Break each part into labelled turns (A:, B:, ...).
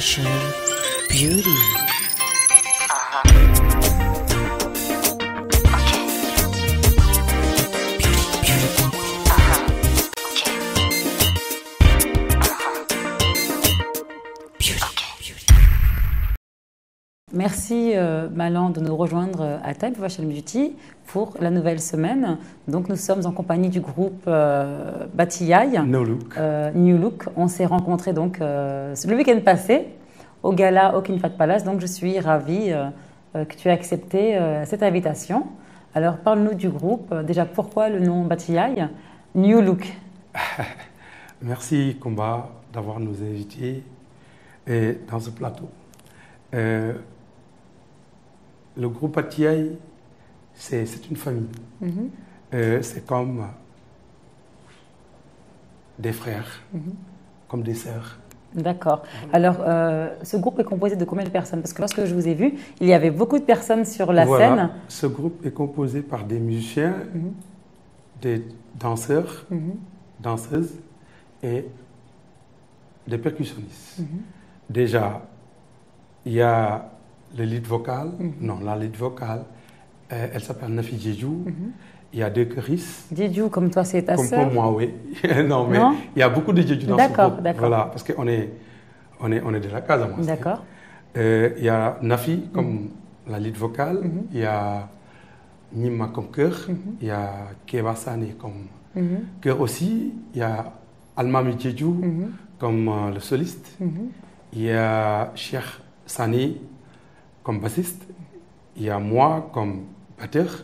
A: fashion, beauty.
B: Merci Malan de nous rejoindre à Time for Fashion Beauty pour la nouvelle semaine. Donc nous sommes en compagnie du groupe Batiyai, New Look. On s'est rencontrés donc le week-end passé au gala au King Fahd Palace. Donc je suis ravie que tu aies accepté cette invitation. Alors parle-nous du groupe. Déjà pourquoi le nom Batiyai, New Look?
C: Merci Comba d'avoir nous invités dans ce plateau. Le groupe Batiyai, c'est une famille. C'est comme des frères, comme des sœurs.
B: D'accord. Alors, ce groupe est composé de combien de personnes? Parce que lorsque je vous ai vu, il y avait beaucoup de personnes sur la scène.
C: Ce groupe est composé par des musiciens, des danseurs, danseuses et des percussionnistes. Déjà, il y a le lead vocal, la lead vocale, elle s'appelle Nafi Djedjou. Il y a deux choristes.
B: Djedjou, comme toi, c'est ta sœur?
C: Comme moi, oui. Non, mais il y a beaucoup de Djedjou dans ce groupe.
B: D'accord.
C: Voilà, parce qu'on est de la Casamance.
B: D'accord.
C: Il y a Nafi comme la lead vocale, il y a Nima comme chœur, il y a Keba Sané comme chœur aussi, il y a Almami Djedjou comme le soliste, il y a Cheikh Sané comme bassiste, il y a moi comme batteur,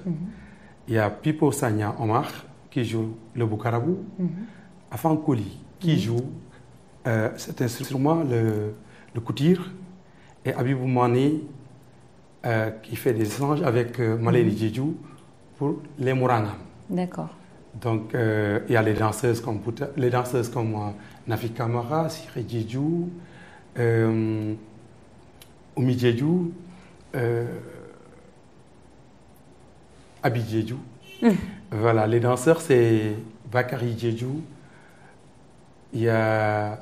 C: il y a Pipo Sanya Omar qui joue le boukarabou, Afan Koli qui joue cet instrument, le koutir, et Abibou Mané qui fait des échanges avec Maleni Djedjou pour les Mourangam.
B: D'accord.
C: Donc il y a les danseuses comme Nafi Kamara, Siré Djedjou, Oumi Djedjou, Abi Djedjou. Voilà, les danseurs, c'est Bakari Djedjou, il y a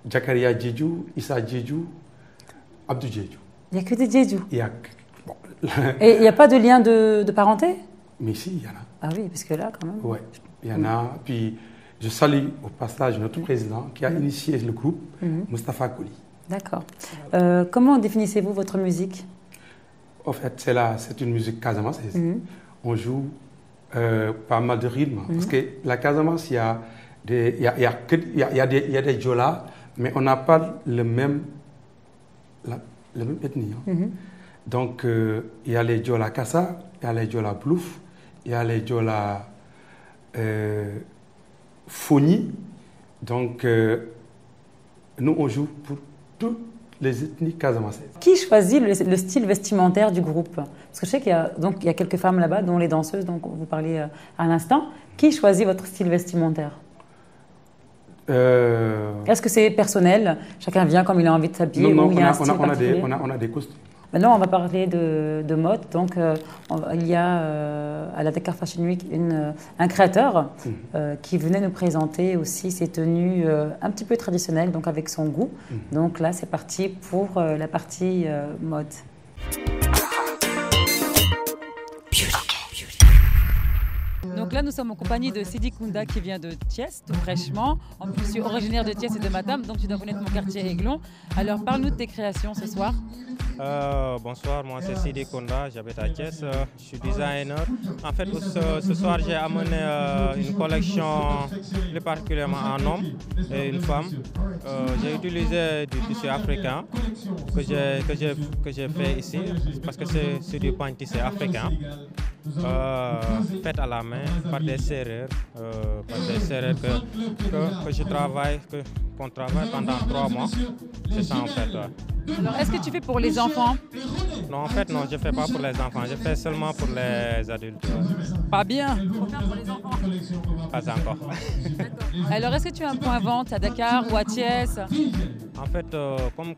C: Jakaria Djedjou, Issa Djedjou, Abdou Djedjou.
B: Il n'y a que des Djedjou.
C: Bon.
B: Et il n'y a pas de lien de parenté?
C: Mais si, il y en a.
B: Ah oui, parce que là, quand même.
C: Oui, il y en a. Puis je salue au passage notre président qui a initié le groupe, Moustapha Koli.
B: D'accord. Comment définissez-vous votre musique?
C: En fait, c'est une musique casamançaise. On joue pas mal de rythmes. Parce que la Casamance, il y a des djolas, mais on n'a pas le même ethnie. Donc, il y a les djolas Kassa, il y a les djolas Plouf, il y a les djolas Foni. Donc, nous, on joue pour toutes les ethnies casamançaises.
B: Qui choisit le style vestimentaire du groupe? Parce que je sais qu'il y a quelques femmes là-bas, dont les danseuses dont vous parliez à l'instant. Qui choisit votre style vestimentaire? Est-ce que c'est personnel? Chacun vient comme il a envie de s'habiller?
C: Non,
B: il y a un style particulier?
C: on a des costumes.
B: Maintenant, on va parler de mode. Donc, il y a à la Dakar Fashion Week un créateur qui venait nous présenter aussi ses tenues un petit peu traditionnelles, donc avec son goût. Donc là, c'est parti pour la partie mode. Donc là, nous sommes en compagnie de Sidi Kounda qui vient de Thiès, tout fraîchement. En plus, je suis originaire de Thiès et de Matam, donc tu dois connaître mon quartier Aiglon. Alors, parle-nous de tes créations ce soir.
D: Bonsoir, moi c'est Sidi Kounda, j'habite à Thiès, je suis designer. En fait, ce soir, j'ai amené une collection plus particulièrement en homme et une femme. J'ai utilisé du tissu africain que j'ai fait ici, parce que c'est du pain tissé africain. Fait à la main par des serrures qu'on travaille pendant 3 mois. C'est ça en fait.
B: Alors, est-ce que tu fais pour les enfants?
D: Non, en fait, non, je ne fais pas pour les enfants. Je fais seulement pour les adultes.
B: Pas bien. Il faut faire pour les enfants.
D: Pas encore.
B: Alors, est-ce que tu as un point vente à Dakar ou à Thiès?
D: En fait, comme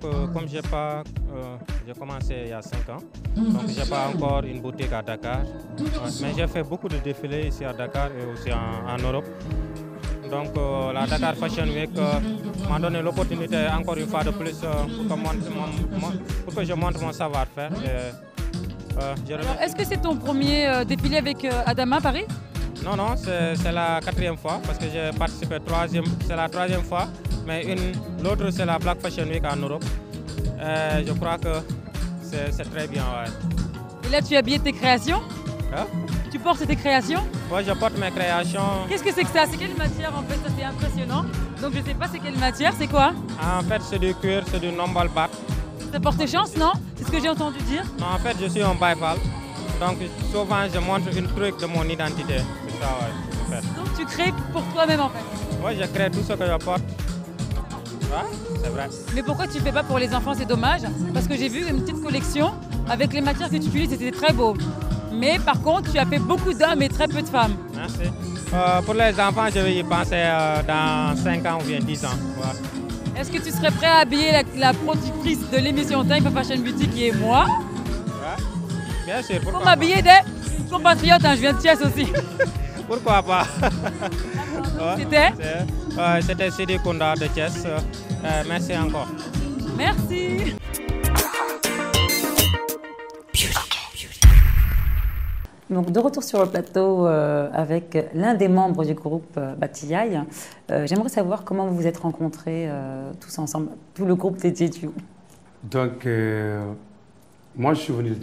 D: j'ai commencé il y a 5 ans, donc je n'ai pas encore une boutique à Dakar. Mais j'ai fait beaucoup de défilés ici à Dakar et aussi en Europe. Donc la Dakar Fashion Week m'a donné l'opportunité encore une fois de plus pour que je montre mon savoir-faire.
E: Est-ce que c'est ton premier défilé avec Adama Paris?
D: Non, non, c'est la 4e fois parce que j'ai participé c'est la 3e fois, mais l'autre c'est la Black Fashion Week en Europe. Je crois que c'est très bien. Ouais.
E: Et là tu as habillé tes créations?
D: Hein?
E: Tu portes tes créations?
D: Moi je porte mes créations.
E: Qu'est-ce que c'est que ça? C'est quelle matière en fait? Ça c'est impressionnant. Donc je sais pas c'est quelle matière, c'est quoi?
D: En fait c'est du cuir, c'est du numble back.
E: Ça porte chance, non? C'est ce que j'ai entendu dire.
D: Non, en fait je suis un bifal. Donc souvent je montre une truc de mon identité. C'est ça, ouais, en fait.
E: Donc tu crées pour toi-même en fait?
D: Moi je crée tout ce que je porte. Ouais, c'est vrai.
E: Mais pourquoi tu ne fais pas pour les enfants? C'est dommage. Parce que j'ai vu une petite collection avec les matières que tu utilises, c'était très beau. Mais par contre, tu as fait beaucoup d'hommes et très peu de femmes.
D: Merci. Pour les enfants, je vais y penser dans 5 ans ou bien 10 ans. Ouais.
E: Est-ce que tu serais prêt à habiller la productrice de l'émission Time for Fashion Beauty qui est moi?
D: Ouais. Bien sûr, pourquoi
E: pas. Pour m'habiller des compatriotes, hein, je viens de Thiès aussi.
D: Pourquoi pas?
E: C'était
D: C'était Sidi Konda de Thiès. Merci encore.
E: Merci.
B: Donc, de retour sur le plateau avec l'un des membres du groupe Batiaï, j'aimerais savoir comment vous vous êtes rencontrés tous ensemble, tout le groupe dédié du.
C: Donc, moi, je suis venu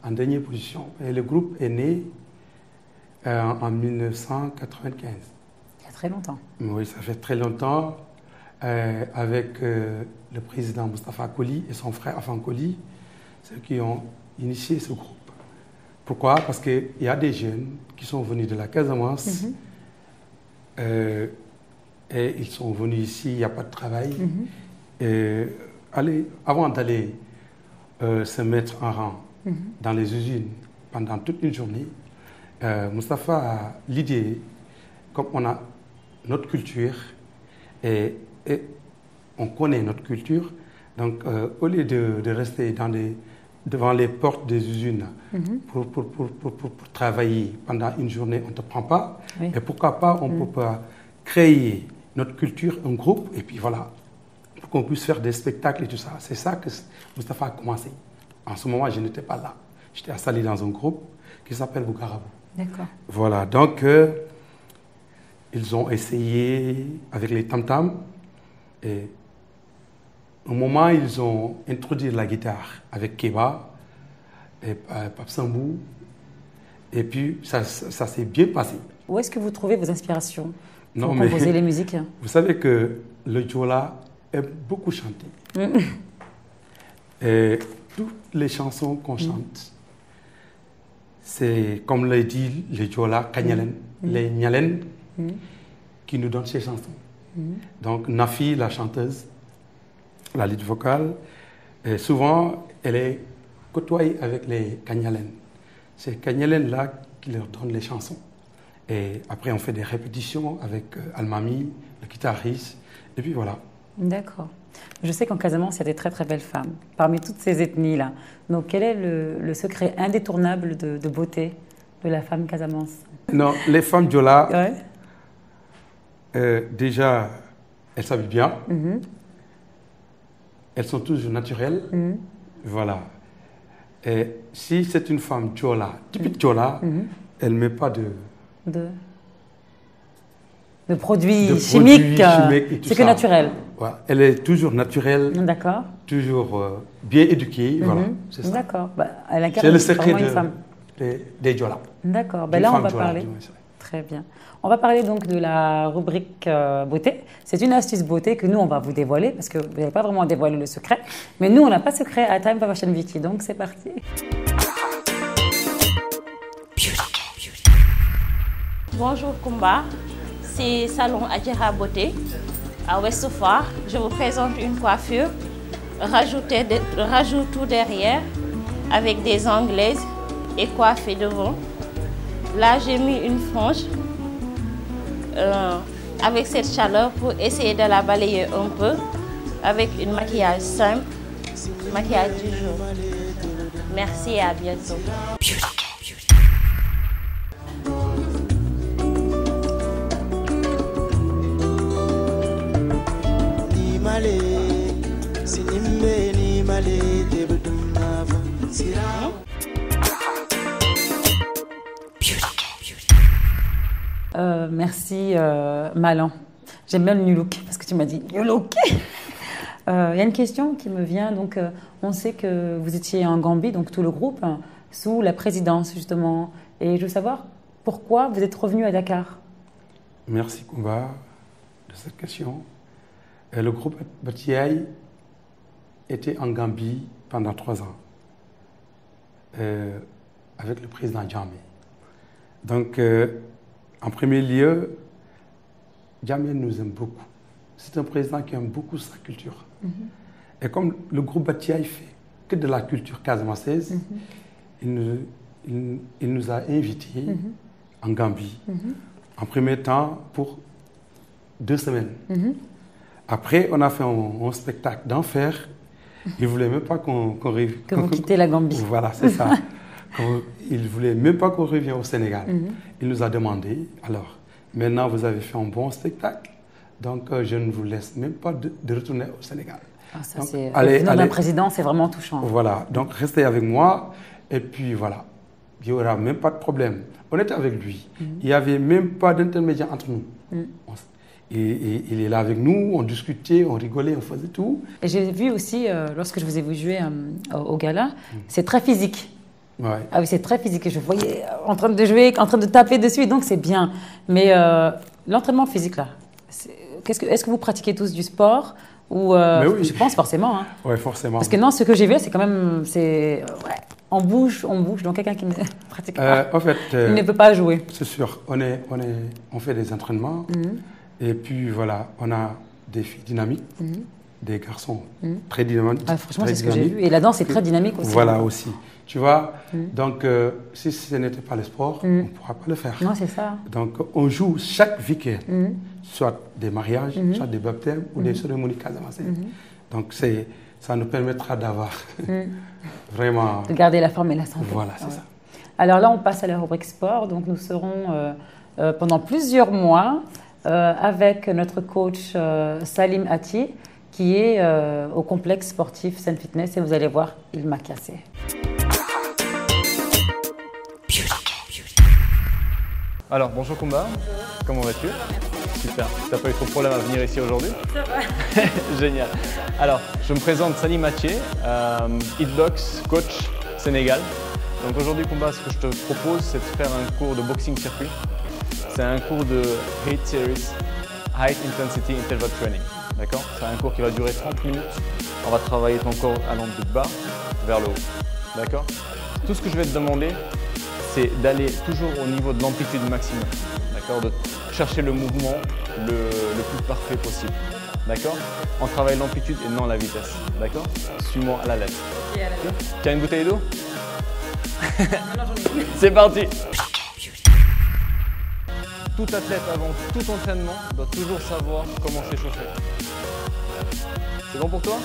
C: en dernière position. Et le groupe est né en 1995.
B: Il y a très longtemps.
C: Oui, ça fait très longtemps, avec le président Moustapha Koli et son frère Afan Koli, ceux qui ont initié ce groupe. Pourquoi? Parce qu'il y a des jeunes qui sont venus de la Casamance et ils sont venus ici, il n'y a pas de travail. Et avant d'aller se mettre en rang dans les usines pendant toute une journée, Moustapha a l'idée, comme on a notre culture et on connaît notre culture, donc au lieu de rester devant les portes des usines pour travailler pendant une journée, on ne te prend pas. Oui. Et pourquoi pas, on peut pas créer notre culture, un groupe, et puis voilà, pour qu'on puisse faire des spectacles et tout ça. C'est ça que Moustapha a commencé. En ce moment, je n'étais pas là. J'étais installé dans un groupe qui s'appelle Boukarabou.
B: D'accord.
C: Voilà, donc ils ont essayé avec les tam-tams et au moment, ils ont introduit la guitare avec Keba et Pape Sambou. Et puis, ça s'est bien passé.
B: Où est-ce que vous trouvez vos inspirations pour composer les musiques?
C: Vous savez que le Diola aime beaucoup chanter. Et toutes les chansons qu'on chante, c'est, comme l'a dit le Diola, Kanyalen, les Nyalen, qui nous donnent ces chansons. Donc, Nafi, la chanteuse, la lead vocale, et souvent, elle est côtoyée avec les Kanyalen. C'est Kanyalen-là qui leur donne les chansons. Et après, on fait des répétitions avec Almami, le guitariste, et puis voilà.
B: D'accord. Je sais qu'en Casamance, il y a des très très belles femmes, parmi toutes ces ethnies-là. Donc, quel est le secret indétournable de beauté de la femme Casamance?
C: Non, les femmes Diola, déjà, elles s'habillent bien. Elles sont toujours naturelles. Voilà. Et si c'est une femme Diola, typique Diola, elle ne met pas de
B: produits chimiques. C'est que naturel.
C: Voilà. Elle est toujours naturelle.
B: D'accord.
C: Toujours bien éduquée. Voilà. C'est ça.
B: D'accord. Bah,
C: c'est le secret des Diola.
B: D'accord. Ben là, on va parler. Très bien. On va parler donc de la rubrique beauté. C'est une astuce beauté que nous, on va vous dévoiler parce que vous n'avez pas vraiment dévoilé le secret. Mais nous, on n'a pas de secret à Time for Fashion Beauty. Donc, c'est parti.
F: Bonjour Kumba, c'est Salon Adjara Beauté à Ouest Foire. Je vous présente une coiffure. Rajoute tout derrière avec des anglaises et coiffée devant. Là, j'ai mis une frange avec cette chaleur pour essayer de la balayer un peu avec un maquillage simple, maquillage du jour. Merci et à bientôt.
B: Merci Malan. J'aime bien le new look parce que tu m'as dit new look. Il y a une question qui me vient. Donc, on sait que vous étiez en Gambie, donc tout le groupe, sous la présidence justement. Et je veux savoir pourquoi vous êtes revenu à Dakar.
C: Merci Kumba de cette question. Le groupe Batiaï était en Gambie pendant 3 ans avec le président Jammeh. Donc, en premier lieu, Jammeh nous aime beaucoup. C'est un président qui aime beaucoup sa culture. Et comme le groupe Batiaï fait que de la culture casamançaise, il nous a invités en Gambie, en premier temps pour 2 semaines. Après, on a fait un spectacle d'enfer. Il ne voulait même pas qu'on revienne.
B: Que vous quittez la Gambie.
C: Voilà, c'est ça. Il ne voulait même pas qu'on revienne au Sénégal. Il nous a demandé, alors, maintenant vous avez fait un bon spectacle, donc je ne vous laisse même pas de retourner au Sénégal.
B: Ah, ça, c'est un président, c'est vraiment touchant.
C: Voilà, donc restez avec moi, et puis voilà, il n'y aura même pas de problème. On était avec lui, il n'y avait même pas d'intermédiaire entre nous. Et il est là avec nous, on discutait, on rigolait, on faisait tout.
B: Et j'ai vu aussi, lorsque je vous ai vu jouer au gala, c'est très physique.
C: Ouais.
B: Ah oui, c'est très physique. Je voyais en train de jouer, en train de taper dessus, donc c'est bien. Mais l'entraînement physique, là, est-ce que vous pratiquez tous du sport ou, oui. Je pense forcément. Hein.
C: Oui, forcément.
B: Parce que non, ce que j'ai vu, c'est quand même... on bouge, donc quelqu'un qui ne pratique pas,
C: en fait,
B: il ne peut pas jouer.
C: C'est sûr, on fait des entraînements, et puis voilà, on a des filles dynamiques, des garçons très dynamiques.
B: Ah, franchement, c'est ce que j'ai vu. Et la danse est très dynamique aussi.
C: Voilà aussi. Tu vois, donc si ce n'était pas le sport, on ne pourra pas le faire.
B: Non, c'est ça.
C: Donc on joue chaque week-end, soit des mariages, soit des baptêmes ou des cérémonies casamançaises. Donc ça nous permettra d'avoir vraiment...
B: De garder la forme et la santé.
C: Voilà, c'est ça.
B: Alors là, on passe à la rubrique sport. Donc nous serons pendant plusieurs mois avec notre coach Salim Ati, qui est au complexe sportif Sun Fitness. Et vous allez voir, il m'a cassé.
G: Alors, bonjour Kumba, comment vas-tu? Super, t'as pas eu trop de problème à venir ici aujourd'hui?
H: Ça va.
G: Génial. Alors, je me présente Salim Ati, Hitbox, coach Sénégal. Donc aujourd'hui Kumba, ce que je te propose, c'est de faire un cours de boxing circuit. C'est un cours de HIIT Series, High Intensity Interval Training. D'accord? C'est un cours qui va durer 30 minutes. On va travailler ton corps allant du bas vers le haut. D'accord? Tout ce que je vais te demander, c'est d'aller toujours au niveau de l'amplitude maximum, d'accord, de chercher le mouvement le plus parfait possible, d'accord. On travaille l'amplitude et non la vitesse, d'accord. Suis-moi à la lettre.
H: Okay, à la lettre.
G: Tu as une bouteille d'eau?
H: Maintenant j'en ai une.
G: C'est parti. Tout athlète avant tout entraînement doit toujours savoir comment s'échauffer. C'est bon pour toi?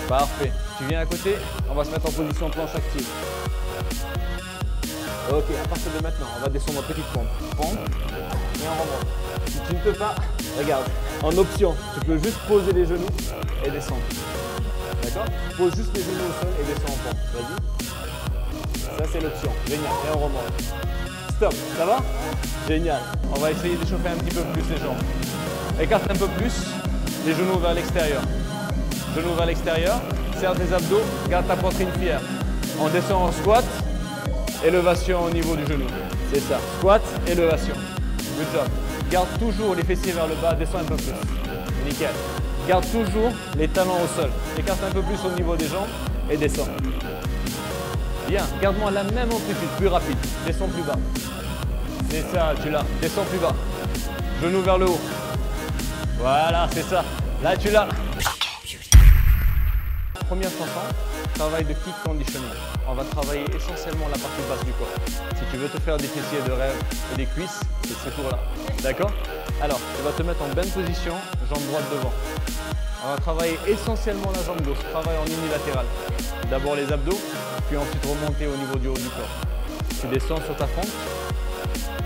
G: Parfait. Tu viens à côté, on va se mettre en position planche active. Ok, à partir de maintenant, on va descendre en petite pompe. Pompe et on remonte. Si tu ne peux pas, regarde, en option, tu peux juste poser les genoux et descendre. D'accord? Pose juste les genoux au sol et descends en pompe. Vas-y. Ça, c'est l'option. Génial. Et on remonte. Stop. Ça va? Génial. On va essayer d'échauffer un petit peu plus les jambes. Écarte un peu plus les genoux vers l'extérieur. Genoux vers l'extérieur. Serre tes abdos. Garde ta poitrine fière. On descend en squat. Élévation au niveau du genou. C'est ça. Squat, élévation. Good job. Garde toujours les fessiers vers le bas, descends un peu plus. Nickel. Garde toujours les talons au sol. Écarte un peu plus au niveau des jambes et descends. Bien. Garde-moi la même amplitude, plus rapide. Descends plus bas. C'est ça, tu l'as. Descends plus bas. Genou vers le haut. Voilà, c'est ça. Là, tu l'as. Première chanson, travail de kick conditioning. On va travailler essentiellement la partie basse du corps. Si tu veux te faire des fessiers de rêve et des cuisses, c'est ce tour-là. D'accord? Alors, tu vas te mettre en bonne position, jambe droite devant. On va travailler essentiellement la jambe gauche, travail en unilatéral. D'abord les abdos, puis ensuite remonter au niveau du haut du corps. Tu descends sur ta fente,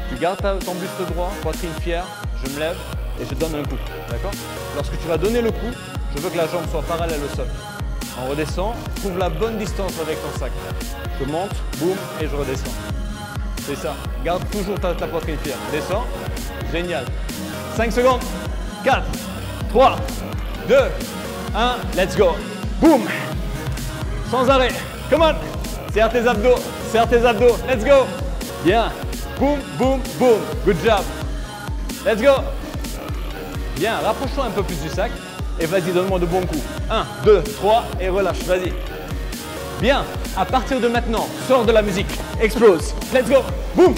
G: tu gardes ton buste droit, poitrine fière, je me lève et je donne un coup. D'accord? Lorsque tu vas donner le coup, je veux que la jambe soit parallèle au sol. On redescend, trouve la bonne distance avec ton sac. Je monte, boum, et je redescends. C'est ça. Garde toujours ta poitrine fière. Descends. Génial. 5 secondes. 4, 3, 2, 1. Let's go. Boum. Sans arrêt. Come on. Serre tes abdos. Serre tes abdos. Let's go. Bien. Boum, boum, boum. Good job. Let's go. Bien. Rapproche-toi un peu plus du sac. Et vas-y, donne-moi de bons coups. 1, 2, 3 et relâche. Vas-y. Bien. À partir de maintenant, sors de la musique. Explose. Let's go. Boum.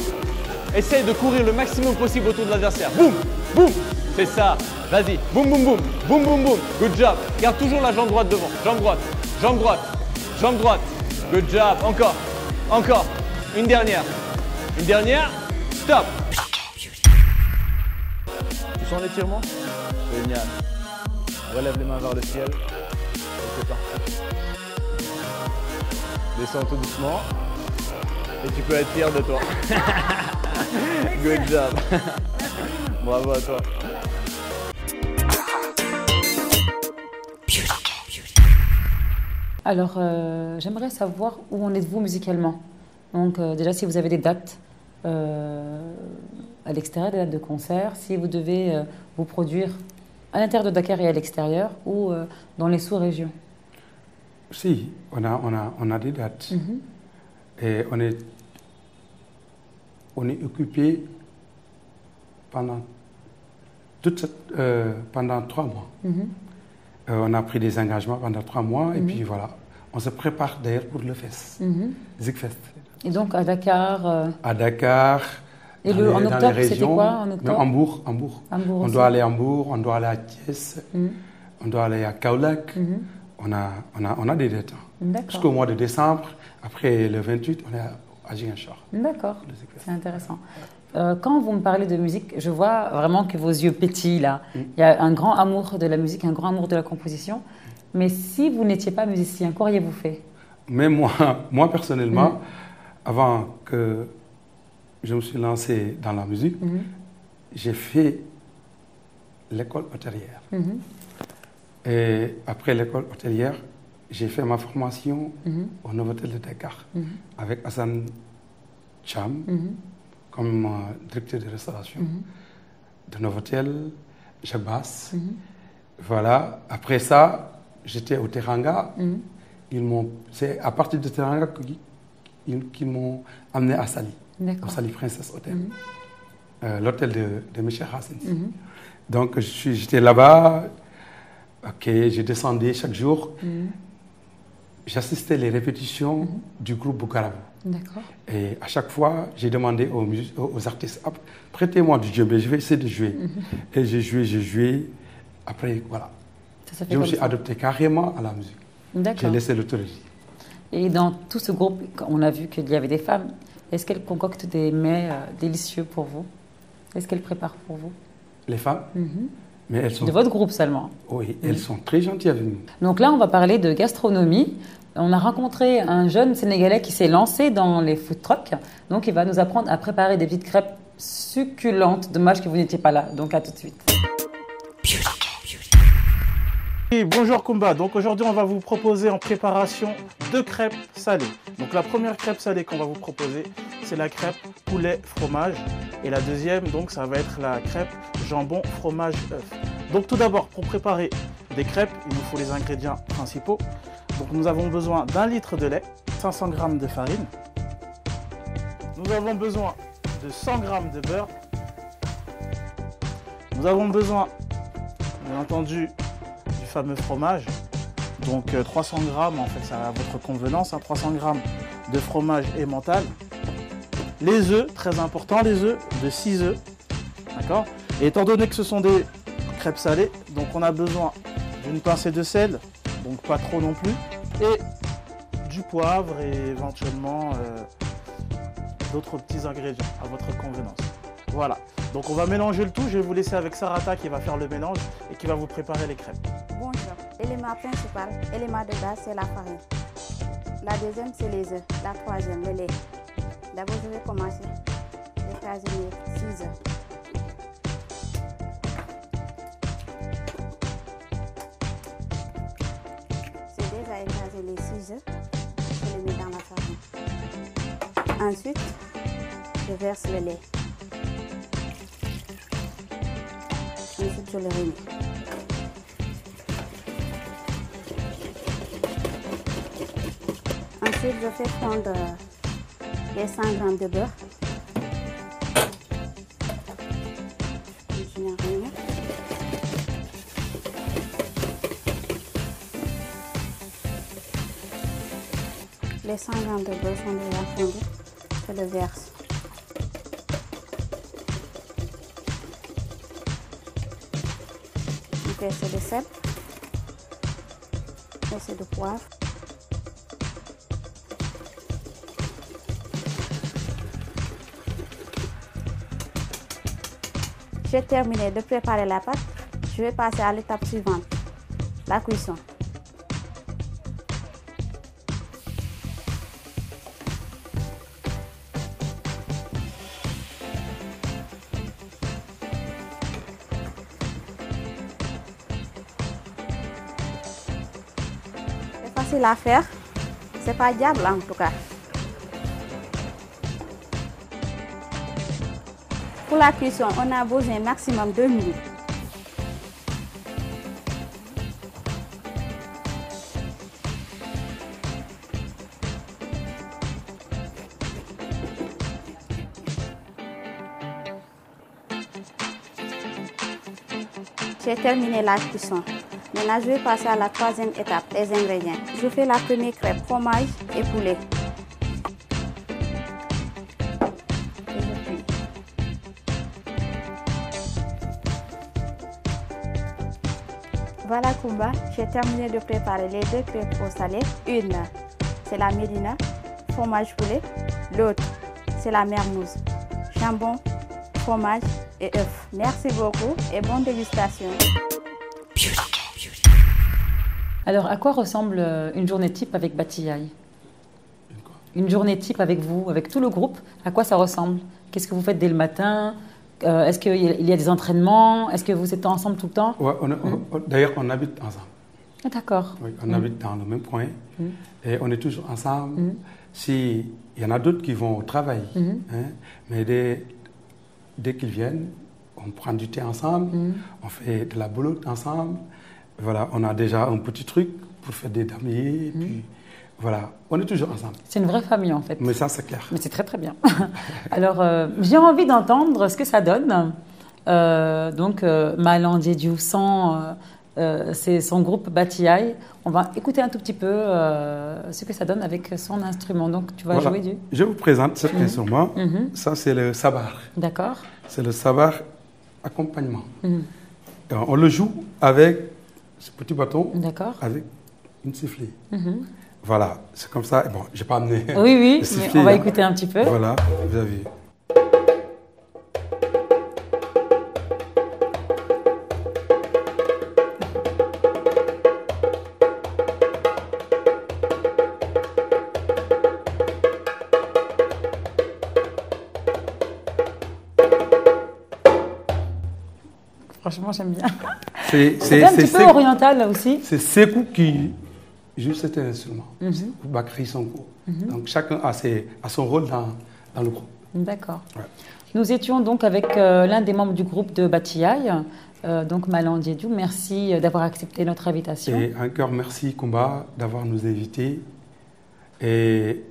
G: Essaye de courir le maximum possible autour de l'adversaire. Boum. Boum. C'est ça. Vas-y. Boum, boum, boum. Boum, boum, boum. Good job. Garde toujours la jambe droite devant. Jambe droite. Jambe droite. Jambe droite. Good job. Encore. Encore. Une dernière. Une dernière. Stop. Tu sens l'étirement? Génial. Relève les mains vers le ciel. Et c'est parti. Descends tout doucement. Et tu peux être fier de toi. Good job. Bravo à toi.
B: Alors, j'aimerais savoir où en êtes-vous musicalement. Donc, déjà, si vous avez des dates à l'extérieur, des dates de concert, si vous devez vous produire à l'intérieur de Dakar et à l'extérieur ou dans les sous-régions.
C: Si, on a des dates. Et on est occupé pendant 3 mois. On a pris des engagements pendant 3 mois et puis voilà, on se prépare d'ailleurs pour le FES, Zigfest.
B: Et donc à Dakar
C: À Dakar,
B: et en octobre, c'était quoi en octobre?
C: Hambourg. On doit aller à Hambourg, on doit aller à Thiès, on doit aller à Kaolack. On a des dates. Jusqu'au mois de décembre, après le 28, on est à Ziguinchor.
B: D'accord, c'est intéressant. Quand vous me parlez de musique, je vois vraiment que vos yeux pétillent là. Il y a un grand amour de la musique, un grand amour de la composition. Mais si vous n'étiez pas musicien, qu'auriez-vous fait?
C: Mais moi personnellement, avant que je me suis lancé dans la musique, j'ai fait l'école hôtelière. Et après l'école hôtelière, j'ai fait ma formation au Novotel de Dakar avec Hassan Cham comme directeur de restauration de Novotel, Jacques Bass. Voilà. Après ça, j'étais au Teranga. C'est à partir de Teranga qu'ils m'ont amené à Sali, au Sali Princess Hotel, l'hôtel de M. Hassan. Donc j'étais là-bas. Ok, je descendais chaque jour. J'assistais les répétitions du groupe Bukarabou.
B: D'accord.
C: Et à chaque fois, j'ai demandé aux artistes, prêtez-moi du djembé, je vais essayer de jouer. Et j'ai joué. Après, voilà. Je me suis adopté carrément à la musique. J'ai laissé l'autorité.
B: Et dans tout ce groupe, on a vu qu'il y avait des femmes. Est-ce qu'elles concoctent des mets délicieux pour vous? Est-ce qu'elles préparent pour vous?
C: Les femmes? Mais elles sont...
B: De votre groupe seulement?
C: Oui, elles sont très gentilles avec nous.
B: Donc là, on va parler de gastronomie. On a rencontré un jeune Sénégalais qui s'est lancé dans les food trucks. Donc, il va nous apprendre à préparer des petites crêpes succulentes. Dommage que vous n'étiez pas là. Donc, à tout de suite.
I: Et bonjour Kumba. Donc aujourd'hui, on va vous proposer en préparation 2 crêpes salées. Donc la première crêpe salée qu'on va vous proposer, c'est la crêpe poulet fromage. Et la deuxième, donc, ça va être la crêpe jambon fromage œuf. Donc tout d'abord, pour préparer des crêpes, il nous faut les ingrédients principaux. Donc nous avons besoin d'1 litre de lait, 500 g de farine. Nous avons besoin de 100 g de beurre. Nous avons besoin, bien entendu, du fameux fromage. Donc 300 g, en fait, c'est à votre convenance, 300 g de fromage emmental. Les œufs, très important, les œufs, de 6 œufs. D'accord? Et étant donné que ce sont des crêpes salées, donc on a besoin d'une pincée de sel, donc pas trop non plus, et du poivre et éventuellement d'autres petits ingrédients à votre convenance. Voilà, donc on va mélanger le tout. Je vais vous laisser avec Sarata qui va faire le mélange et qui va vous préparer les crêpes.
J: Bonjour, l'élément principal, l'élément de base, c'est la farine. La deuxième, c'est les œufs. La troisième, le lait. D'abord, je vais commencer l'écraser 6 œufs. C'est déjà écrasé. Ensuite, je verse le lait. Ensuite, je le remets. Ensuite, je fais fondre les 100 g de beurre. Je mets rien. Les 100 g de beurre sont déjà fondus. Je le verse. Je verse de sel. Je verse de poivre. J'ai terminé de préparer la pâte. Je vais passer à l'étape suivante, la cuisson. C'est facile à faire, c'est pas diable en tout cas. Pour la cuisson, on a besoin maximum 2 minutes. J'ai terminé la cuisson. Maintenant, je vais passer à la troisième étape, les ingrédients. Je fais la première crêpe, fromage et poulet. Voilà Kumba, j'ai terminé de préparer les 2 crêpes au salé. Une, c'est la médina, fromage poulet. L'autre, c'est la mermouse, jambon, fromage et œufs. Merci beaucoup et bonne dégustation.
B: Alors, à quoi ressemble une journée type avec Batiaï? Une journée type avec vous, avec tout le groupe, à quoi ça ressemble? Qu'est-ce que vous faites dès le matin? Est-ce qu'il y a des entraînements? Est-ce que vous êtes ensemble tout le temps?
C: Ouais, d'ailleurs, on habite ensemble.
B: Ah, d'accord.
C: Oui, on habite dans le même coin et on est toujours ensemble. Il y en a d'autres qui vont au travail, hein, mais dès qu'ils viennent, on prend du thé ensemble, on fait de la boulotte ensemble. Voilà, on a déjà un petit truc pour faire des damiers. Puis, voilà, on est toujours ensemble.
B: C'est une vraie famille en fait.
C: Mais ça, c'est clair.
B: Mais c'est très très bien. Alors, j'ai envie d'entendre ce que ça donne. Malang Diédiou c'est son groupe Batiaï. On va écouter un tout petit peu ce que ça donne avec son instrument. Donc, tu vas jouer du...
C: Je vous présente cet instrument. Ça, c'est le sabar.
B: D'accord.
C: C'est le sabar accompagnement. On le joue avec ce petit bâton, avec une sifflet. Voilà, c'est comme ça. Bon, je n'ai pas amené.
B: Oui, mais on va écouter un petit peu.
C: Voilà, vous avez.
B: Franchement, j'aime bien.
C: C'est
B: un petit peu oriental là aussi.
C: C'est Sekou qui joue cet instrument. Bakri Sonko. Donc chacun a son rôle dans le groupe.
B: D'accord. Ouais. Nous étions donc avec l'un des membres du groupe de Batiaï, donc Malang Diédiou. Merci d'avoir accepté notre invitation.
C: Et encore merci Kumba d'avoir nous invités. Et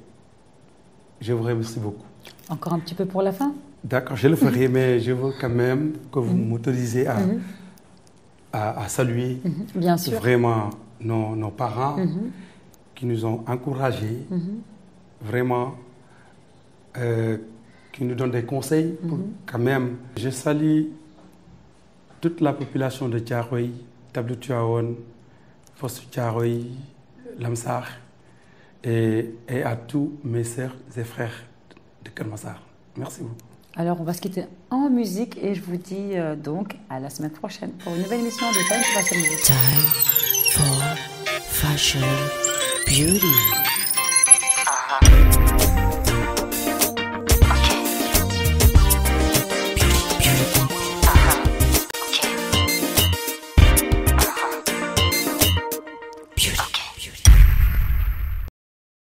C: je vous remercie beaucoup.
B: Encore un petit peu pour la fin?
C: D'accord, je le ferai, mais je veux quand même que vous m'autorisez à saluer
B: bien sûr.
C: Vraiment nos parents qui nous ont encouragés, vraiment, qui nous donnent des conseils pour quand même. Je salue toute la population de Thiaroye, Tableau Tivaouane, Fosse Thiaroye, Lamsar et à tous mes sœurs et frères de Kermassar. Merci beaucoup.
B: Alors, on va se quitter en musique et je vous dis donc à la semaine prochaine pour une nouvelle émission de Time for Fashion Beauty.
A: Time for Fashion Beauty.